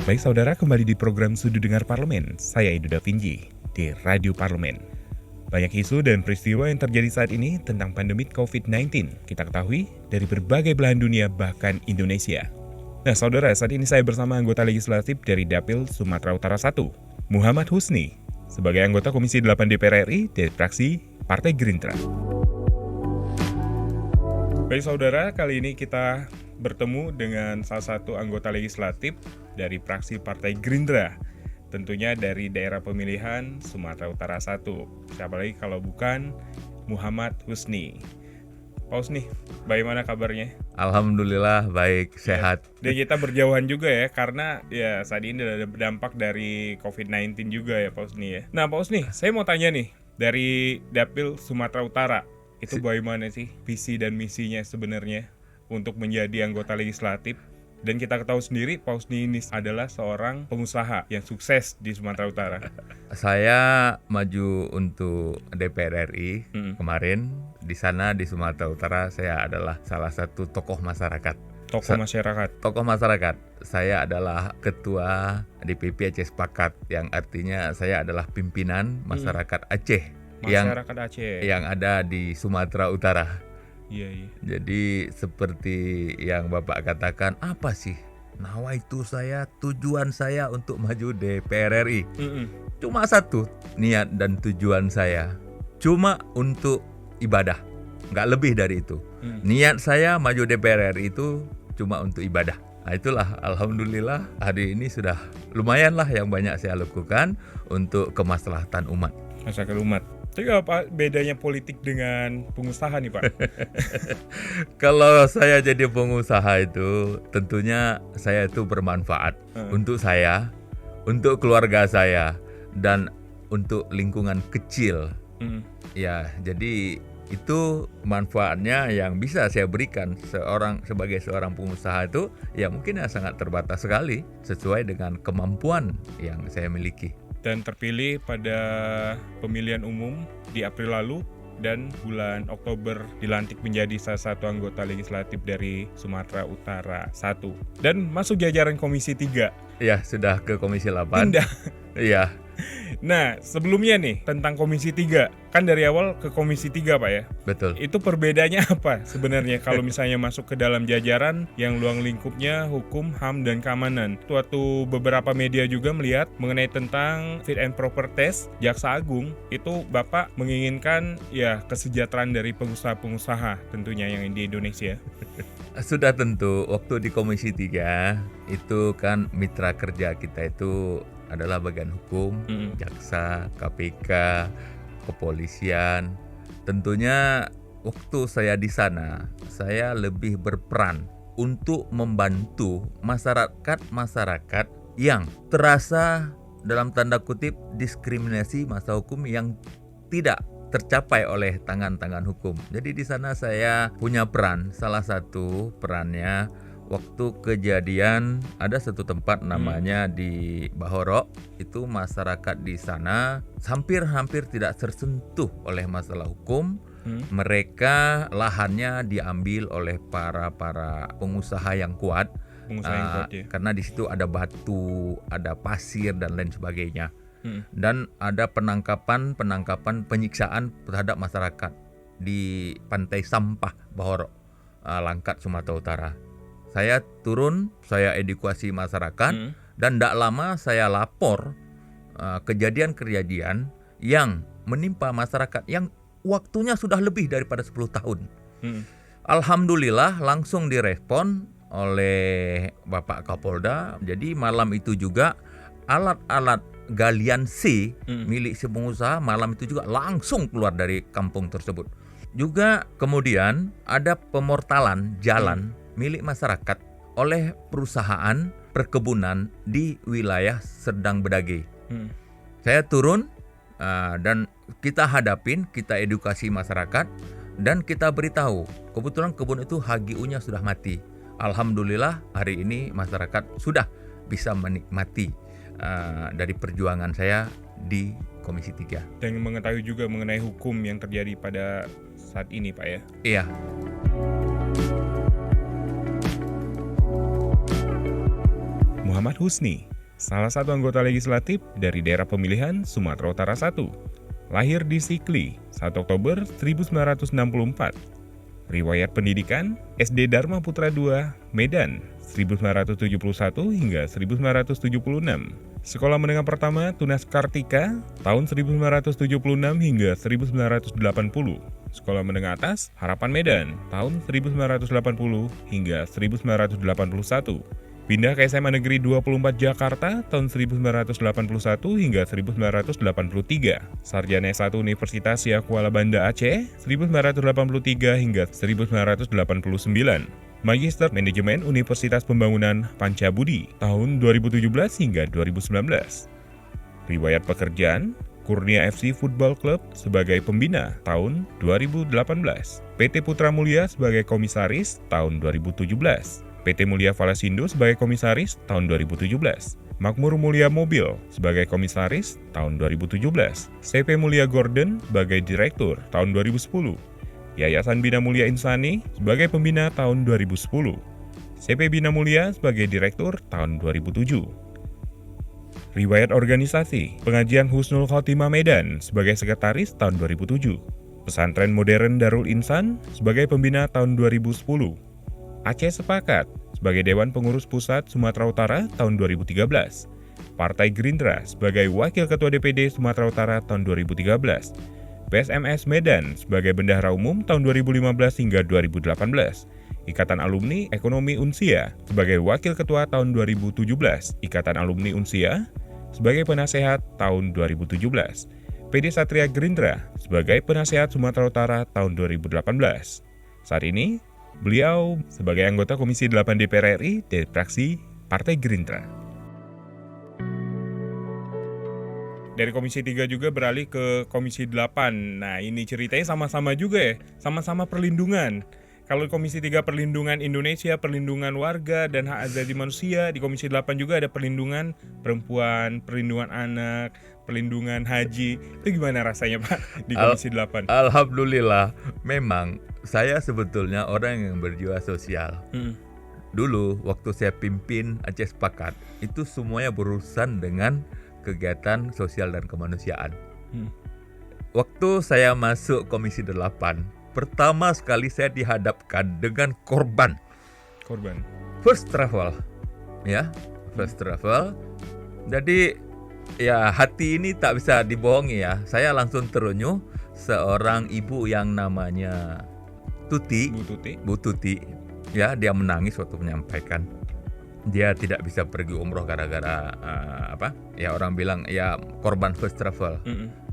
Baik saudara, kembali di program Sudut Dengar Parlemen. Saya Edo Da Vinci di Radio Parlemen. Banyak isu dan peristiwa yang terjadi saat ini tentang pandemi COVID-19 kita ketahui dari berbagai belahan dunia, bahkan Indonesia. Nah saudara, saat ini saya bersama anggota legislatif dari Dapil Sumatera Utara 1, Muhammad Husni, sebagai anggota Komisi 8 DPR RI dari fraksi Partai Gerindra. Baik saudara, kali ini kita bertemu dengan salah satu anggota legislatif dari fraksi Partai Gerindra, tentunya dari daerah pemilihan Sumatera Utara 1. Siapa lagi kalau bukan Muhammad Husni. Pak Husni, bagaimana kabarnya? Alhamdulillah baik, sehat. Dan kita berjauhan juga ya, karena ya saat ini ada dampak dari COVID-19 juga ya Pak Husni ya. Nah Pak Husni, saya mau tanya nih, dari Dapil Sumatera Utara, itu bagaimana sih visi dan misinya sebenarnya untuk menjadi anggota legislatif? Dan kita ketahui sendiri, Pak Husni ini adalah seorang pengusaha yang sukses di Sumatera Utara. Saya maju untuk DPR RI kemarin. Di sana di Sumatera Utara saya adalah salah satu tokoh masyarakat. Tokoh masyarakat? Tokoh masyarakat. Saya adalah ketua DPP Aceh Sepakat, yang artinya saya adalah pimpinan masyarakat Aceh. Masyarakat Aceh yang ada di Sumatera Utara. Iya. Jadi seperti yang Bapak katakan, apa sih nawaitu saya, tujuan saya untuk maju DPR RI? Cuma satu niat dan tujuan saya, cuma untuk ibadah, nggak lebih dari itu. Niat saya maju DPR RI itu cuma untuk ibadah. Nah itulah, alhamdulillah hari ini sudah lumayan lah yang banyak saya lakukan untuk kemaslahatan umat. Masyarakat umat. Tapi apa bedanya politik dengan pengusaha nih Pak? Kalau saya jadi pengusaha itu tentunya saya itu bermanfaat untuk saya, untuk keluarga saya, dan untuk lingkungan kecil. Ya, jadi itu manfaatnya yang bisa saya berikan sebagai seorang pengusaha itu ya mungkin sangat terbatas sekali sesuai dengan kemampuan yang saya miliki. Dan terpilih pada pemilihan umum di April lalu, dan bulan Oktober dilantik menjadi salah satu anggota legislatif dari Sumatera Utara 1. Dan masuk jajaran Komisi 3. Ya, sudah ke Komisi 8. Pindah. Iya. Nah, sebelumnya nih, tentang Komisi 3. Kan dari awal ke Komisi 3 Pak ya? Betul. Itu perbedaannya apa sebenarnya kalau misalnya masuk ke dalam jajaran yang luang lingkupnya hukum, HAM, dan keamanan? Suatu beberapa media juga melihat mengenai tentang fit and proper test Jaksa Agung, itu Bapak menginginkan ya kesejahteraan dari pengusaha-pengusaha tentunya yang di Indonesia. Sudah tentu, waktu di Komisi 3 itu kan mitra kerja kita itu adalah bagian hukum, jaksa, KPK, kepolisian. Tentunya waktu saya di sana, saya lebih berperan untuk membantu masyarakat yang terasa dalam tanda kutip diskriminasi masa hukum yang tidak tercapai oleh tangan-tangan hukum. Jadi di sana saya punya peran. Salah satu perannya waktu kejadian ada satu tempat namanya di Bahorok, itu masyarakat di sana hampir tidak tersentuh oleh masalah hukum. Mereka lahannya diambil oleh para pengusaha yang kuat, karena di situ ada batu, ada pasir dan lain sebagainya. Dan ada penangkapan penyiksaan terhadap masyarakat di pantai sampah Bahorok, Langkat, Sumatera Utara. Saya turun, saya edukasi masyarakat, dan tidak lama saya lapor kejadian-kejadian yang menimpa masyarakat yang waktunya sudah lebih daripada 10 tahun. Alhamdulillah langsung direspon oleh Bapak Kapolda. Jadi malam itu juga alat-alat galian C milik si pengusaha malam itu juga langsung keluar dari kampung tersebut. Juga kemudian ada pemortalan jalan milik masyarakat oleh perusahaan perkebunan di wilayah Serdang Bedage. Saya turun dan kita edukasi masyarakat dan kita beritahu, kebetulan kebun itu HGU-nya sudah mati. Alhamdulillah hari ini masyarakat sudah bisa menikmati dari perjuangan saya di Komisi 3. Dan mengetahui juga mengenai hukum yang terjadi pada saat ini Pak ya? Iya. Muhammad Husni, salah satu anggota legislatif dari daerah pemilihan Sumatera Utara 1. Lahir di Sikli, 1 Oktober 1964. Riwayat pendidikan, SD Dharma Putra II, Medan, 1971 hingga 1976. Sekolah menengah pertama Tunas Kartika, tahun 1976 hingga 1980. Sekolah menengah atas Harapan Medan, tahun 1980 hingga 1981. Pindah ke SMA Negeri 24 Jakarta tahun 1981 hingga 1983. Sarjana S1 Universitas Syah Kuala Banda Aceh 1983 hingga 1989. Magister Manajemen Universitas Pembangunan Pancabudi tahun 2017 hingga 2019. Riwayat pekerjaan Kurnia FC Football Club sebagai pembina tahun 2018. PT Putra Mulia sebagai komisaris tahun 2017. PT Mulia Valasindo sebagai komisaris tahun 2017. Makmur Mulia Mobil sebagai komisaris tahun 2017. CP Mulia Gordon sebagai direktur tahun 2010. Yayasan Bina Mulia Insani sebagai pembina tahun 2010. CP Bina Mulia sebagai direktur tahun 2007. Riwayat organisasi, Pengajian Husnul Khotimah Medan sebagai sekretaris tahun 2007. Pesantren Modern Darul Insan sebagai pembina tahun 2010. Aceh Sepakat sebagai Dewan Pengurus Pusat Sumatera Utara tahun 2013. Partai Gerindra sebagai Wakil Ketua DPD Sumatera Utara tahun 2013. PSMS Medan sebagai Bendahara Umum tahun 2015 hingga 2018. Ikatan Alumni Ekonomi Unsia sebagai Wakil Ketua tahun 2017. Ikatan Alumni Unsia sebagai Penasehat tahun 2017. PD Satria Gerindra sebagai Penasehat Sumatera Utara tahun 2018. Saat ini, beliau sebagai anggota Komisi 8 DPR RI dari fraksi Partai Gerindra. Dari Komisi 3 juga beralih ke Komisi 8. Nah, ini ceritanya sama-sama juga ya, sama-sama perlindungan. Kalau Komisi 3 perlindungan Indonesia, perlindungan warga dan hak asasi manusia, di Komisi 8 juga ada perlindungan perempuan, perlindungan anak, perlindungan haji. Itu gimana rasanya Pak di Komisi 8? Alhamdulillah, memang saya sebetulnya orang yang berjiwa sosial. Dulu waktu saya pimpin Aceh Sepakat, itu semuanya berurusan dengan kegiatan sosial dan kemanusiaan. Waktu saya masuk Komisi 8, pertama sekali saya dihadapkan dengan korban. First travel. Ya, first travel. Jadi ya hati ini tak bisa dibohongi ya. Saya langsung terenyuh seorang ibu yang namanya Bu Tuti. Ya, dia menangis waktu menyampaikan dia tidak bisa pergi umroh gara-gara ya orang bilang ya korban first travel.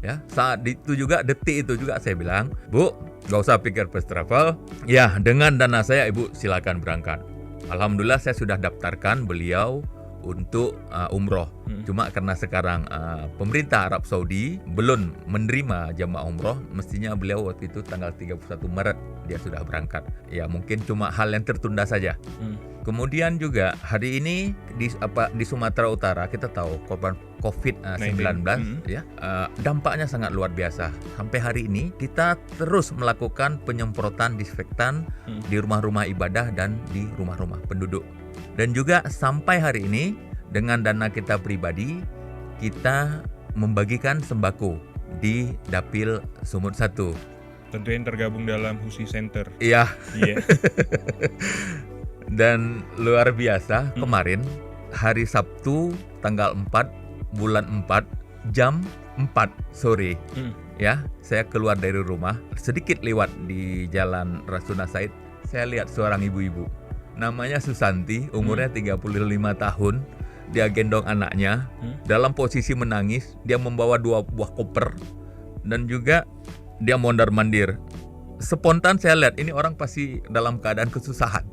Ya, saat itu juga detik itu juga saya bilang, Bu, gak usah pikir first travel. Ya, dengan dana saya Ibu silakan berangkat. Alhamdulillah saya sudah daftarkan beliau untuk umroh. Cuma karena sekarang pemerintah Arab Saudi belum menerima jamaah umroh, mestinya beliau waktu itu tanggal 31 Maret dia sudah berangkat. Ya, mungkin cuma hal yang tertunda saja. Kemudian juga hari ini di Sumatera Utara kita tahu korban COVID-19 ya, dampaknya sangat luar biasa. Sampai hari ini kita terus melakukan penyemprotan disinfektan di rumah-rumah ibadah dan di rumah-rumah penduduk. Dan juga sampai hari ini dengan dana kita pribadi kita membagikan sembako di Dapil Sumut 1. Tentu yang tergabung dalam Husi Center. Iya. Dan luar biasa, kemarin hari Sabtu tanggal 4 bulan 4 jam 4 sore ya, saya keluar dari rumah, sedikit lewat di Jalan Rasuna Said, saya lihat seorang ibu-ibu namanya Susanti, umurnya 35 tahun. Dia gendong anaknya dalam posisi menangis, dia membawa 2 buah koper dan juga dia mondar-mandir. Spontan saya lihat ini orang pasti dalam keadaan kesusahan.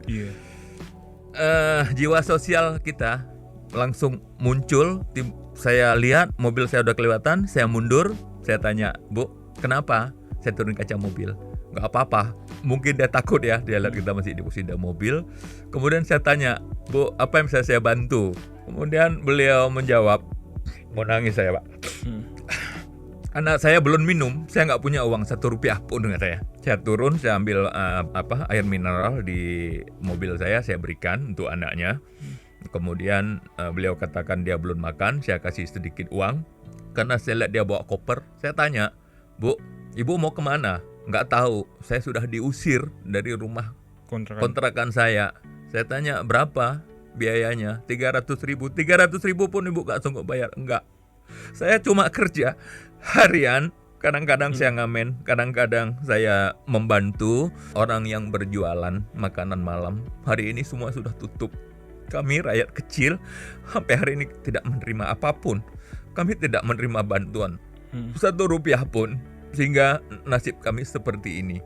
Jiwa sosial kita langsung muncul. Saya lihat mobil saya udah kelewatan, saya mundur, saya tanya, Bu, kenapa? Saya turun kaca mobil. Gak apa-apa, mungkin dia takut ya, dia lihat kita masih di posisi mobil. Kemudian saya tanya, Bu, apa yang bisa saya bantu? Kemudian beliau menjawab, mau nangis saya Pak, anak saya belum minum, saya nggak punya uang 1 rupiah pun dengan saya. Saya turun, saya ambil air mineral di mobil saya berikan untuk anaknya. Kemudian beliau katakan dia belum makan, saya kasih sedikit uang. Karena saya lihat dia bawa koper, saya tanya, "Bu, Ibu mau kemana?" Nggak tahu, saya sudah diusir dari rumah kontrakan saya. Saya tanya, "Berapa biayanya?" 300.000. 300.000 pun Ibu nggak sanggup bayar. Enggak. Saya cuma kerja harian. Kadang-kadang saya ngamen, kadang-kadang saya membantu orang yang berjualan makanan malam. Hari ini semua sudah tutup. Kami rakyat kecil sampai hari ini tidak menerima apapun. Kami tidak menerima bantuan 1 rupiah pun. Sehingga nasib kami seperti ini.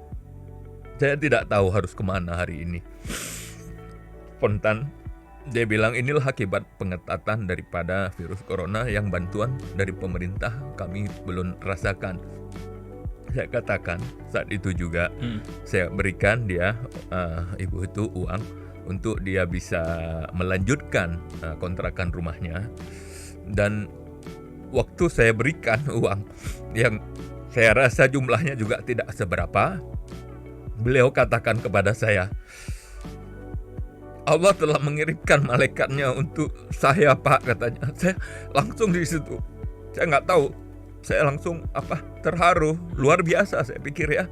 Saya tidak tahu harus kemana hari ini. Spontan dia bilang inilah akibat pengetatan daripada virus corona yang bantuan dari pemerintah kami belum rasakan. Saya katakan saat itu juga saya berikan dia ibu itu uang untuk dia bisa melanjutkan kontrakan rumahnya. Dan waktu saya berikan uang yang saya rasa jumlahnya juga tidak seberapa, beliau katakan kepada saya, "Allah telah mengirimkan malaikatnya untuk saya, Pak," katanya. Saya langsung di situ, saya nggak tahu, saya langsung terharu, luar biasa saya pikir ya.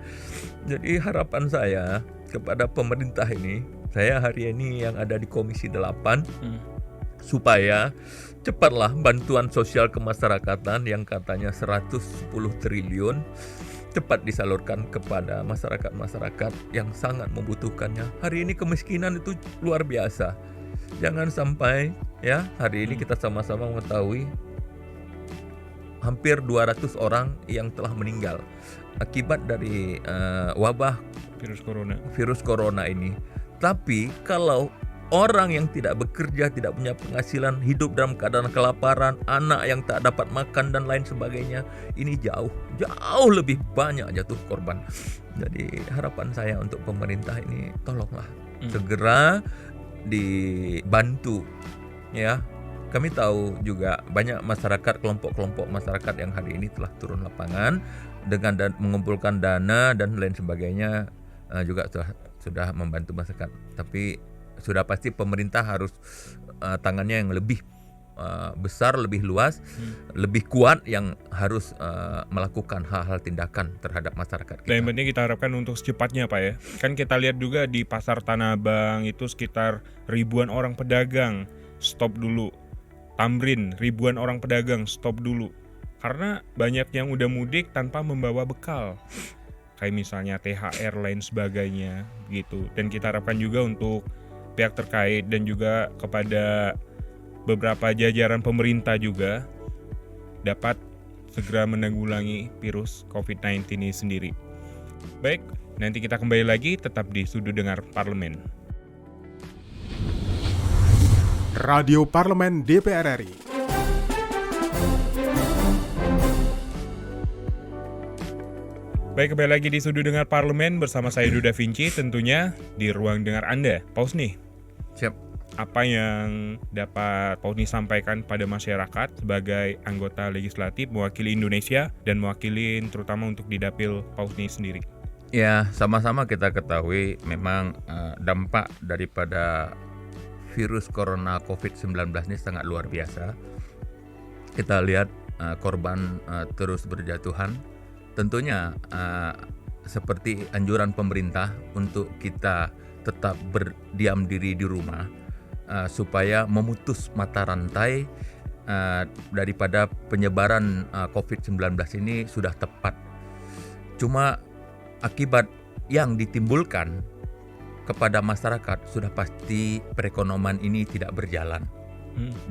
Jadi harapan saya kepada pemerintah ini, saya hari ini yang ada di Komisi 8, supaya cepatlah bantuan sosial kemasyarakatan yang katanya 110 triliun cepat disalurkan kepada masyarakat-masyarakat yang sangat membutuhkannya. Hari ini kemiskinan itu luar biasa. Jangan sampai ya hari ini kita sama-sama mengetahui hampir 200 orang yang telah meninggal akibat dari wabah virus corona ini. Tapi kalau orang yang tidak bekerja, tidak punya penghasilan, hidup dalam keadaan kelaparan, anak yang tak dapat makan dan lain sebagainya, ini jauh lebih banyak jatuh korban. Jadi harapan saya untuk pemerintah ini, tolonglah segera dibantu ya. Kami tahu juga banyak masyarakat, kelompok-kelompok masyarakat yang hari ini telah turun lapangan dengan mengumpulkan dana dan lain sebagainya, juga sudah membantu masyarakat. Tapi sudah pasti pemerintah harus tangannya yang lebih besar, lebih luas, lebih kuat, yang harus melakukan hal-hal tindakan terhadap masyarakat kita. Dan yang penting kita harapkan untuk secepatnya, Pak ya. Kan kita lihat juga di pasar Tanah Abang itu sekitar ribuan orang pedagang stop dulu. Tamrin, ribuan orang pedagang stop dulu. Karena banyak yang udah mudik tanpa membawa bekal. Kayak misalnya THR lain sebagainya gitu. Dan kita harapkan juga untuk pihak terkait dan juga kepada beberapa jajaran pemerintah juga dapat segera menanggulangi virus COVID-19 ini sendiri. Baik, nanti kita kembali lagi tetap di Sudut Dengar Parlemen. Radio Parlemen DPR RI. Baik, kembali lagi di Sudut Dengar Parlemen bersama saya Duda Vinci, tentunya di ruang dengar Anda. Paus nih. Siap. Apa yang dapat Paus nih sampaikan pada masyarakat sebagai anggota legislatif mewakili Indonesia dan mewakili terutama untuk di dapil Paus nih sendiri? Ya, sama-sama kita ketahui memang dampak daripada virus corona COVID-19 ini sangat luar biasa. Kita lihat korban terus berjatuhan. Tentunya seperti anjuran pemerintah untuk kita tetap berdiam diri di rumah supaya memutus mata rantai daripada penyebaran COVID-19 ini sudah tepat. Cuma akibat yang ditimbulkan kepada masyarakat sudah pasti perekonomian ini tidak berjalan.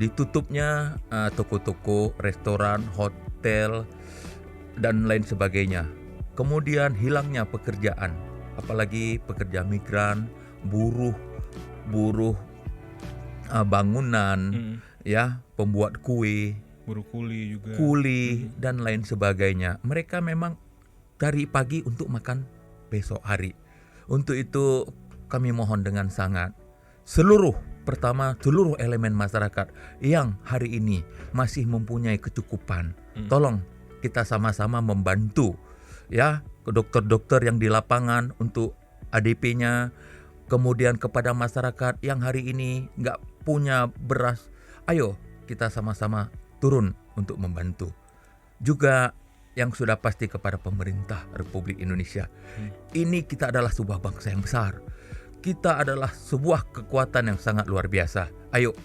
Ditutupnya toko-toko, restoran, hotel, dan lain sebagainya. Kemudian hilangnya pekerjaan, apalagi pekerja migran, buruh bangunan, ya, pembuat kue, Buruh kuli juga. dan lain sebagainya. Mereka memang dari pagi untuk makan besok hari. Untuk itu kami mohon dengan sangat seluruh elemen masyarakat yang hari ini masih mempunyai kecukupan, tolong kita sama-sama membantu ya dokter-dokter yang di lapangan untuk ADP-nya, kemudian kepada masyarakat yang hari ini nggak punya beras, ayo kita sama-sama turun untuk membantu. Juga yang sudah pasti kepada pemerintah Republik Indonesia. Ini kita adalah sebuah bangsa yang besar. Kita adalah sebuah kekuatan yang sangat luar biasa. Ayo,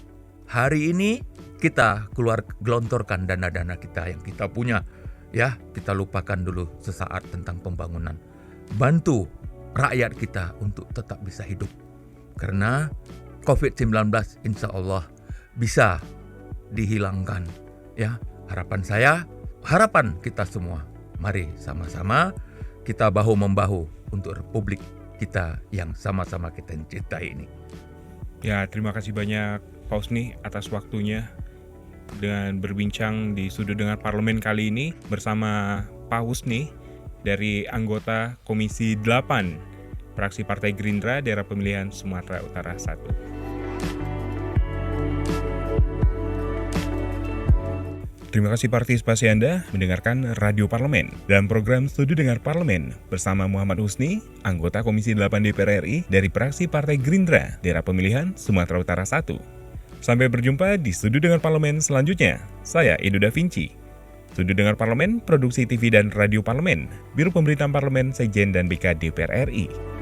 hari ini kita gelontorkan dana-dana kita yang kita punya. Ya, kita lupakan dulu sesaat tentang pembangunan. Bantu rakyat kita untuk tetap bisa hidup. Karena COVID-19 insya Allah bisa dihilangkan. Ya, harapan kita semua. Mari sama-sama kita bahu-membahu untuk Republik kita yang sama-sama kita cintai ini. Ya, terima kasih banyak Pak Husni atas waktunya dengan berbincang di Sudut Dengar Parlemen kali ini bersama Pak Husni dari anggota Komisi 8 Fraksi Partai Gerindra Daerah Pemilihan Sumatera Utara 1. Terima kasih partisipasi Anda mendengarkan Radio Parlemen dalam program Sudut Dengar Parlemen bersama Muhammad Husni, anggota Komisi 8 DPR RI dari Fraksi Partai Gerindra Daerah Pemilihan Sumatera Utara 1. Sampai berjumpa di Sudut Dengar Parlemen selanjutnya. Saya Edo Da Vinci. Sudut Dengar Parlemen, Produksi TV dan Radio Parlemen, Biro Pemberitaan Parlemen, Sekjen dan BK DPR RI.